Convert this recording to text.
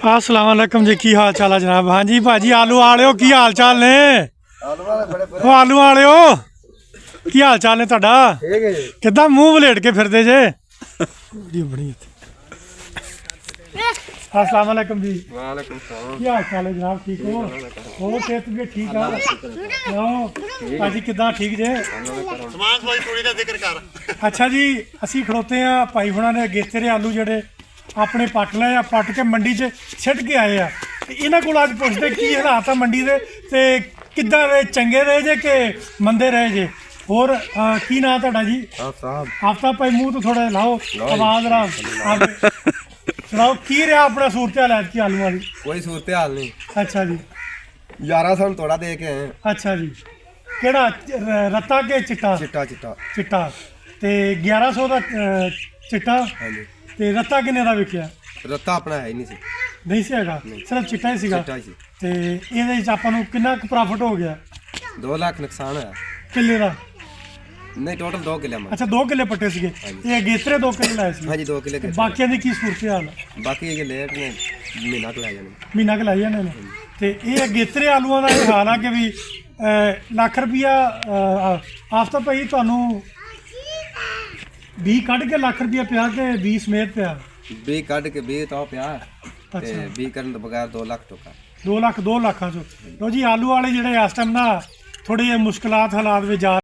अस्सलाम वालेकुम जी, की हाल चाल है जनाब? हाँ जी भाजी, आलू वाले की हाल चाल ने? आलू वाले की हाल चाल ने तुहाडा? किद्दां मूँह वलेट के फिरदे जे? अस्सलाम वालेकुम जी। वालेकुम सलाम। की हाल चाल है जनाब? ठीक हो? सेहत भी ठीक है? भाजी किद्दां ठीक जे? अच्छा जी, असी खड़ोते हैं भाई हुणां ने गेस्ते आलू जेडे अपने पट लए पट के मंडी च सिट के आए आ। इन्हां कोल अज पुछदे की हालात आ मंडी दे ते किद्दां रहे, चंगे रहे जे कि मंदे रहे जे? होर की नाम तुहाडा जी? आफ्ताब भाई, मूँह तो थोड़ा लाओ, आवाज सुनाओ की रहा अपना सूरत हाल है आलू वाली? कोई सूरत हाल नहीं। अच्छा जी, 1100 थोड़ा दे के आए। अच्छा जी, केड़ा रत्ता के चिट्टा? चिट्टा चिट्टा चिट्टा ते 1100 का चिट्टा हाँ जी। ते रत्ता किन्ने दा विकिया? रत्ता अपना है ही नहीं सी। नहीं सी हैगा, सिर्फ चिट्टा ही सीगा। चिट्टा ही सी। ते ਇਹਦੇ ਵਿੱਚ ਆਪਾਂ ਨੂੰ ਕਿੰਨਾ ਕੁ ਪ੍ਰੋਫਿਟ ਹੋ ਗਿਆ? 2 लाख नुकसान है। ਕਿੱਲੇ ਦਾ? नहीं टोटल 2 किले में। ਅੱਛਾ 2 ਕਿੱਲੇ ਪੱਟੇ ਸੀਗੇ, ਇਹ ਅਗੇਤਰੇ 2 ਕਿੱਲੇ ਲਾਏ ਸੀ। हाँ जी 2 किले के। ਬਾਕੀਆਂ ਦੀ ਕੀ ਸੂਰਤ ਹਾਲ ਹੈ? बाकी ये लेट ने महीना क ला जाने। ਮਹੀਨਾ ਕੁ ਲਾਈ ਜਾਂਦੇ ਨੇ ਤੇ ਇਹ ਅਗੇਤਰੇ ਆਲੂਆਂ ਦਾ ਇਹ ਹਾਲ ਆ ਕਿ ਵੀ ਲੱਖ ਰੁਪਈਆ ਆਫਤਾ ਭਾਈ ਤੁਹਾਨੂੰ 20 ਕੱਢ ਕੇ ਲੱਖ ਰੁਪਈਆ ਪਿਆ ਕਿ 20 ਸਮੇਤ ਪਿਆ? 20 काट के 20 तो पिया ते अच्छा। 20 करन तो बगैर 2 लाख टोका। 2 ਲੱਖਾਂ ਚੋਂ। ਲੋ ਜੀ, ਆਲੂ ਵਾਲੇ ਜਿਹੜੇ ਇਸ ਟਾਈਮ ਨਾ ਥੋੜੇ ਜਿਹੇ ਮੁਸ਼ਕਲਾਤ ਹਾਲਾਤ ਵਿੱਚ ਜਾ